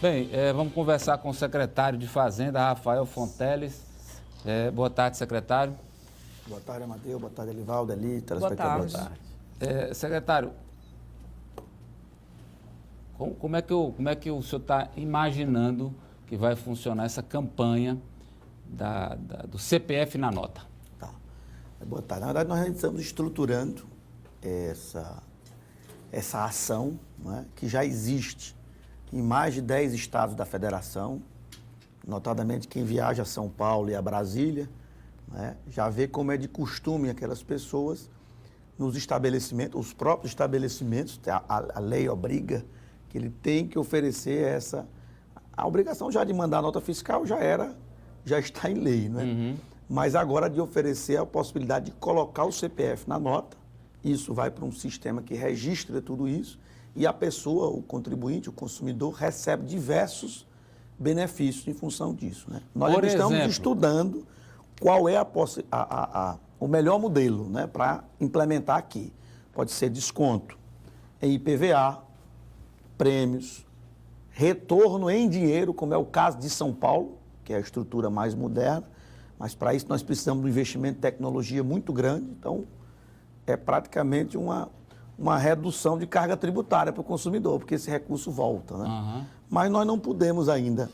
Bem, vamos conversar com o secretário de Fazenda, Rafael Fonteles. Boa tarde, secretário. Boa tarde, Amadeu. Boa tarde, Elivaldo, Eli, Boa tarde. Boa tarde. Secretário, como é que o senhor está imaginando que vai funcionar essa campanha do CPF na nota? Tá. Boa tarde. Na verdade, nós estamos estruturando essa ação, né, que já existe em mais de 10 estados da federação, notadamente quem viaja a São Paulo e a Brasília, né, já vê como é de costume aquelas pessoas nos estabelecimentos, os próprios estabelecimentos, a lei obriga que ele tem que oferecer a obrigação já de mandar a nota fiscal já está em lei, né? Uhum. Mas agora de oferecer a possibilidade de colocar o CPF na nota, isso vai para um sistema que registra tudo isso e a pessoa, o contribuinte, o consumidor, recebe diversos benefícios em função disso, né? Nós estamos estudando qual é o melhor modelo, né, para implementar aqui. Pode ser desconto em IPVA, prêmios, retorno em dinheiro, como é o caso de São Paulo, que é a estrutura mais moderna, mas para isso nós precisamos de um investimento em tecnologia muito grande, então é praticamente uma redução de carga tributária para o consumidor, porque esse recurso volta, né? Uhum. Mas nós não podemos ainda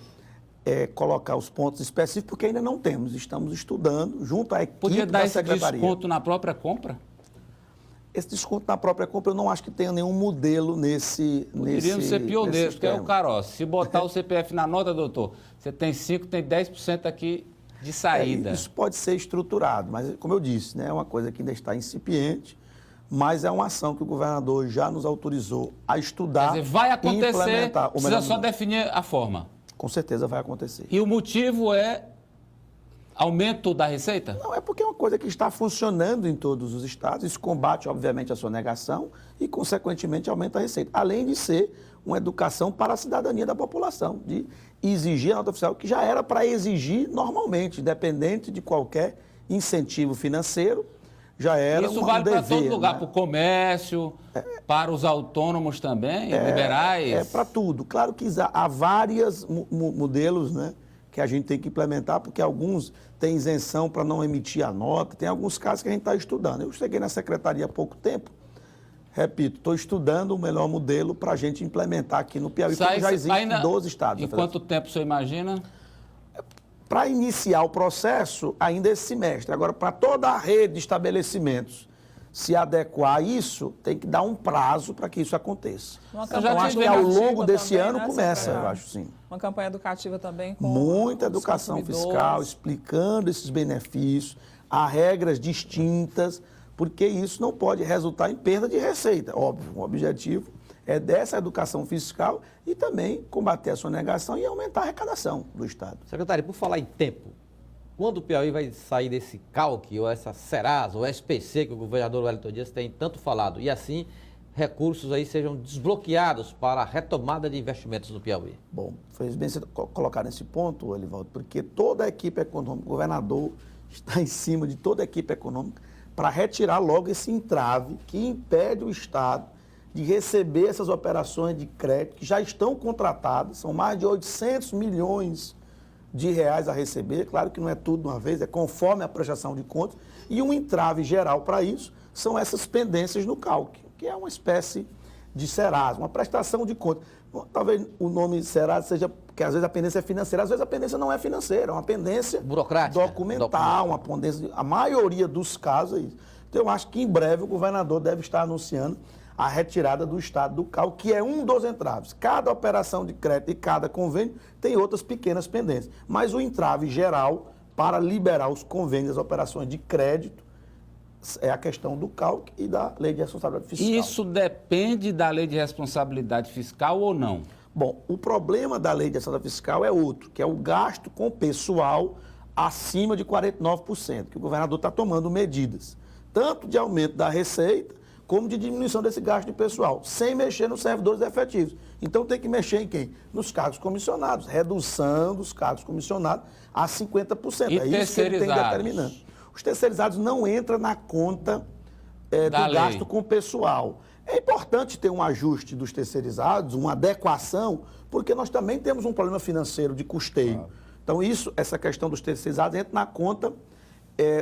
colocar os pontos específicos, porque ainda não temos, estamos estudando junto à equipe Podia dar da esse Secretaria. desconto na própria compra? Esse desconto na própria compra, eu não acho que tenha nenhum modelo nesse Poderíamos ser pioneiros, porque é o cara, se botar o CPF na nota, doutor, você tem 5%, tem 10% aqui de saída. Isso pode ser estruturado, mas como eu disse, né, é uma coisa que ainda está incipiente, mas é uma ação que o governador já nos autorizou a estudar. Quer dizer, vai acontecer, e implementar. Precisa só definir a forma. Com certeza vai acontecer. E o motivo é aumento da receita? Não, é porque é uma coisa que está funcionando em todos os estados. Isso combate, obviamente, a sonegação e, consequentemente, aumenta a receita. Além de ser uma educação para a cidadania da população, de exigir a nota fiscal, que já era para exigir normalmente, independente de qualquer incentivo financeiro, já era Isso um vale para dever, todo lugar, né? para o comércio, para os autônomos também, liberais? É para tudo. Claro que há vários modelos, né, que a gente tem que implementar, porque alguns têm isenção para não emitir a nota, tem alguns casos que a gente está estudando. Eu cheguei na secretaria há pouco tempo, repito, estou estudando o melhor modelo para a gente implementar aqui no Piauí, porque já existe em 12 estados. Em quanto tempo o senhor imagina? Para iniciar o processo, ainda esse semestre. Agora, para toda a rede de estabelecimentos se adequar a isso, tem que dar um prazo para que isso aconteça. Então, acho que ao longo desse ano começa, eu acho, sim. Uma campanha educativa também com muita educação fiscal, explicando esses benefícios, há regras distintas, porque isso não pode resultar em perda de receita. Óbvio, o objetivo é dessa educação fiscal e também combater a sonegação e aumentar a arrecadação do Estado. Secretário, por falar em tempo, quando o Piauí vai sair desse calque, ou essa Serasa, ou SPC, que o governador Wellington Dias tem tanto falado, e assim recursos aí sejam desbloqueados para a retomada de investimentos no Piauí? Bom, fez bem você colocar nesse ponto, Elivaldo, porque toda a equipe econômica, o governador está em cima de toda a equipe econômica para retirar logo esse entrave que impede o Estado de receber essas operações de crédito que já estão contratadas, são mais de 800 milhões de reais a receber, claro que não é tudo de uma vez, é conforme a prestação de contas, e um entrave geral para isso são essas pendências no CALC, que é uma espécie de Serasa, uma prestação de contas. Bom, talvez o nome Serasa seja, porque às vezes a pendência é financeira, às vezes a pendência não é financeira, é uma pendência burocrática, documental, uma pendência, a maioria dos casos é isso. Então eu acho que em breve o governador deve estar anunciando a retirada do Estado do CALC, que é um dos entraves. Cada operação de crédito e cada convênio tem outras pequenas pendências. Mas o entrave geral para liberar os convênios, as operações de crédito, é a questão do CALC e da Lei de Responsabilidade Fiscal. Isso depende da Lei de Responsabilidade Fiscal ou não? Bom, o problema da Lei de Responsabilidade Fiscal é outro, que é o gasto com pessoal acima de 49%, que o governador está tomando medidas, tanto de aumento da receita, como de diminuição desse gasto de pessoal, sem mexer nos servidores efetivos. Então tem que mexer em quem? Nos cargos comissionados, redução dos cargos comissionados a 50%. E é isso que ele tem determinando. Os terceirizados não entram na conta do gasto com pessoal. É importante ter um ajuste dos terceirizados, uma adequação, porque nós também temos um problema financeiro de custeio. Então, essa questão dos terceirizados entra na conta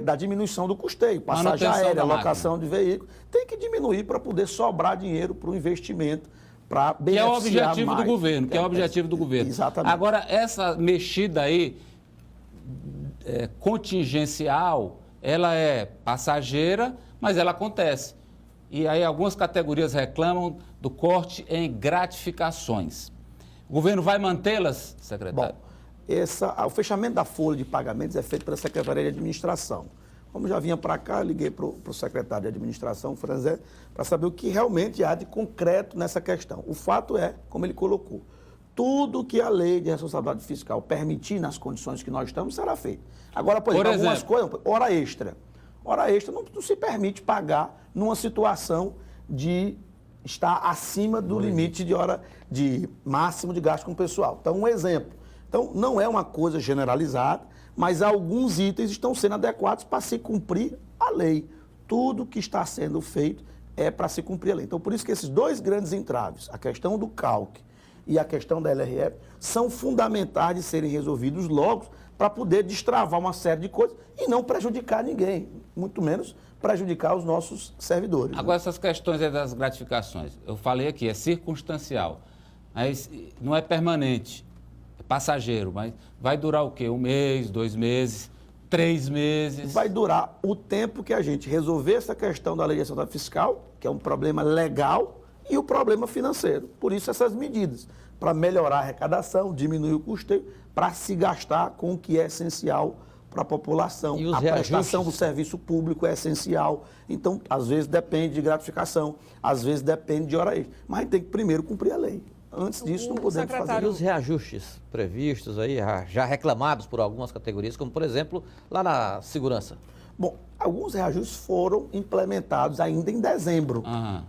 da diminuição do custeio. Passagem Manutenção aérea, da máquina. locação de veículos. Tem que diminuir para poder sobrar dinheiro para o investimento, para Que é o beneficiar objetivo mais. do governo, que é o objetivo do governo. Exatamente. Agora, essa mexida aí, contingencial, ela é passageira, mas ela acontece. E aí algumas categorias reclamam do corte em gratificações. O governo vai mantê-las, secretário? Bom, o fechamento da folha de pagamentos é feito pela Secretaria de Administração. Como já vinha para cá, eu liguei para o secretário de Administração, Franzé, para saber o que realmente há de concreto nessa questão. O fato é, como ele colocou, tudo que a lei de responsabilidade fiscal permitir nas condições que nós estamos, será feito. Agora, por exemplo, algumas coisas, hora extra. Hora extra não se permite pagar numa situação de estar acima do limite de hora de máximo de gasto com o pessoal. Então, um exemplo. Então, não é uma coisa generalizada, mas alguns itens estão sendo adequados para se cumprir a lei. Tudo que está sendo feito é para se cumprir a lei. Então, por isso que esses dois grandes entraves, a questão do CALC e a questão da LRF, são fundamentais de serem resolvidos logo para poder destravar uma série de coisas e não prejudicar ninguém, muito menos prejudicar os nossos servidores. Agora, essas questões aí das gratificações, eu falei aqui, é circunstancial, mas não é permanente, é passageiro, mas vai durar o quê? 1 mês, 2 meses, 3 meses? Vai durar o tempo que a gente resolver essa questão da lei de responsabilidade fiscal, que é um problema legal, e o problema financeiro. Por isso, essas medidas, para melhorar a arrecadação, diminuir o custeio, para se gastar com o que é essencial para a população. E os a prestação reajustes? do serviço público é essencial. Então, às vezes depende de gratificação, às vezes depende de hora extra. Mas tem que primeiro cumprir a lei. Antes disso, não podemos fazer. E os reajustes previstos aí, já reclamados por algumas categorias, como por exemplo, lá na segurança? Bom, alguns reajustes foram implementados ainda em dezembro.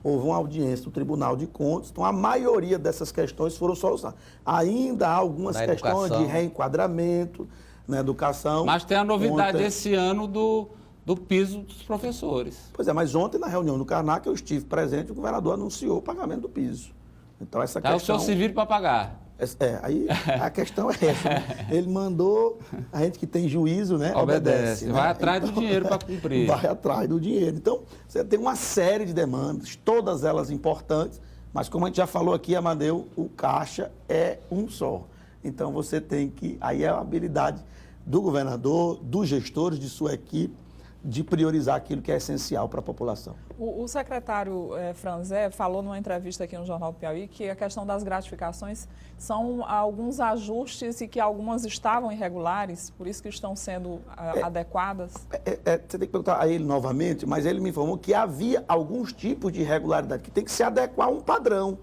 Houve uma audiência do Tribunal de Contas, então a maioria dessas questões foram solucionadas. Ainda há algumas questões de reenquadramento na educação. Mas tem a novidade ontem... esse ano do piso dos professores. Pois é, mas ontem na reunião do Carnac eu estive presente e o governador anunciou o pagamento do piso. Então essa questão... O senhor se vira para pagar. Aí a questão é essa. Né? Ele mandou, a gente que tem juízo, né? Obedece. Vai né? atrás do dinheiro para cumprir. Vai atrás do dinheiro. Então, você tem uma série de demandas, todas elas importantes, mas como a gente já falou aqui, Amadeu, o caixa é um só. Então você tem que, aí é a habilidade do governador, dos gestores, de sua equipe, de priorizar aquilo que é essencial para a população. O secretário Franzé falou numa entrevista aqui no Jornal do Piauí que a questão das gratificações são alguns ajustes e que algumas estavam irregulares, por isso que estão sendo adequadas. Você tem que perguntar a ele novamente, mas ele me informou que havia alguns tipos de irregularidade que tem que se adequar a um padrão.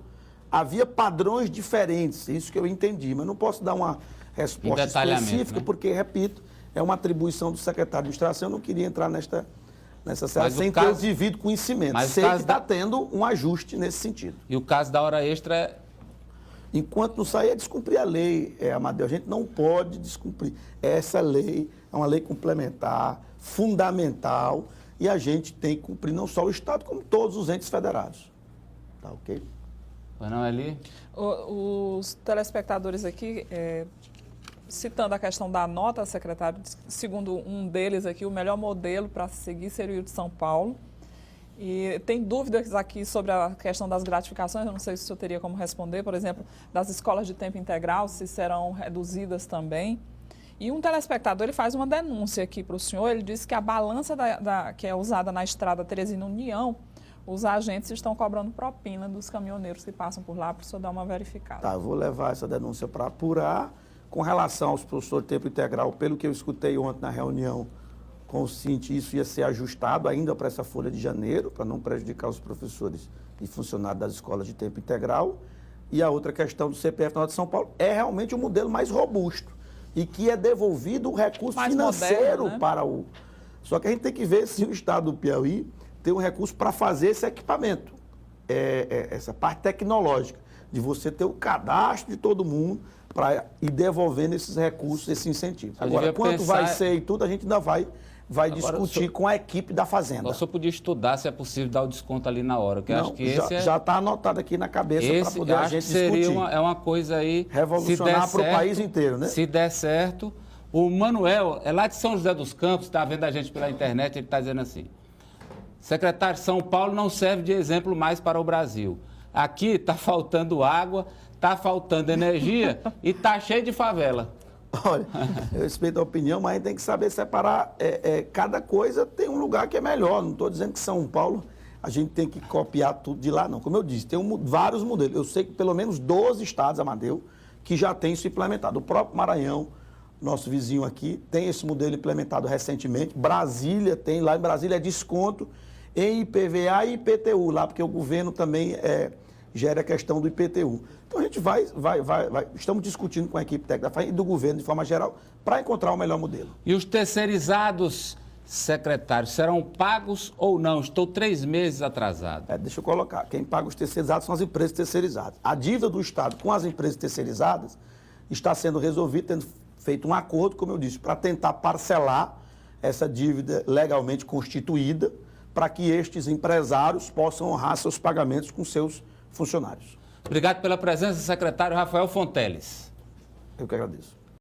Havia padrões diferentes, isso que eu entendi, mas não posso dar uma resposta específica, né? Porque, repito, é uma atribuição do secretário de administração, eu não queria entrar nessa série sem ter o devido conhecimento. Mas sei que está tendo um ajuste nesse sentido. E o caso da hora extra é... Enquanto não sair, é descumprir a lei, Amadeu. A gente não pode descumprir. Essa lei é uma lei complementar, fundamental, e a gente tem que cumprir não só o Estado, como todos os entes federados. Tá ok? Pois não, Eli? Os telespectadores aqui... Citando a questão da nota, secretário, segundo um deles aqui, o melhor modelo para seguir seria o de São Paulo. E tem dúvidas aqui sobre a questão das gratificações, eu não sei se o senhor teria como responder, por exemplo, das escolas de tempo integral, se serão reduzidas também. E um telespectador ele faz uma denúncia aqui para o senhor, ele disse que a balança que é usada na estrada Teresina União, os agentes estão cobrando propina dos caminhoneiros que passam por lá, para o senhor dar uma verificada. Tá, eu vou levar essa denúncia para apurar. Com relação aos professores de tempo integral, pelo que eu escutei ontem na reunião com o CINT, isso ia ser ajustado ainda para essa folha de janeiro, para não prejudicar os professores e funcionários das escolas de tempo integral. E a outra questão do CPF na de São Paulo é realmente um modelo mais robusto e que é devolvido o recurso mais financeiro moderno, né? Para o... Só que a gente tem que ver se o Estado do Piauí tem um recurso para fazer esse equipamento, essa parte tecnológica, de você ter o cadastro de todo mundo, para ir devolvendo esses recursos, esse incentivo. Agora, quanto vai ser e tudo, a gente ainda vai vai Agora, discutir com a equipe da Fazenda. Nós só podia estudar se é possível dar o desconto ali na hora, porque eu acho que já está anotado aqui na cabeça para poder a gente seria discutir. uma coisa aí... Revolucionar para o país inteiro, né? Se der certo. O Manuel, é lá de São José dos Campos, está vendo a gente pela internet, ele está dizendo assim: secretário, São Paulo não serve de exemplo mais para o Brasil. Aqui está faltando água, está faltando energia e está cheio de favela. Olha, eu respeito a opinião, mas a gente tem que saber separar. Cada coisa tem um lugar que é melhor. Não estou dizendo que São Paulo a gente tem que copiar tudo de lá, não. Como eu disse, tem vários modelos. Eu sei que pelo menos 12 estados, Amadeu, que já têm isso implementado. O próprio Maranhão, nosso vizinho aqui, tem esse modelo implementado recentemente. Brasília tem, lá em Brasília é desconto em IPVA e IPTU, lá porque o governo também gera a questão do IPTU. Então a gente estamos discutindo com a equipe técnica e do governo de forma geral para encontrar o melhor modelo. E os terceirizados, secretário, serão pagos ou não? Estou 3 meses atrasado. Deixa eu colocar, quem paga os terceirizados são as empresas terceirizadas. A dívida do Estado com as empresas terceirizadas está sendo resolvida, tendo feito um acordo, como eu disse, para tentar parcelar essa dívida legalmente constituída, para que estes empresários possam honrar seus pagamentos com seus funcionários. Obrigado pela presença, secretário Rafael Fonteles. Eu que agradeço.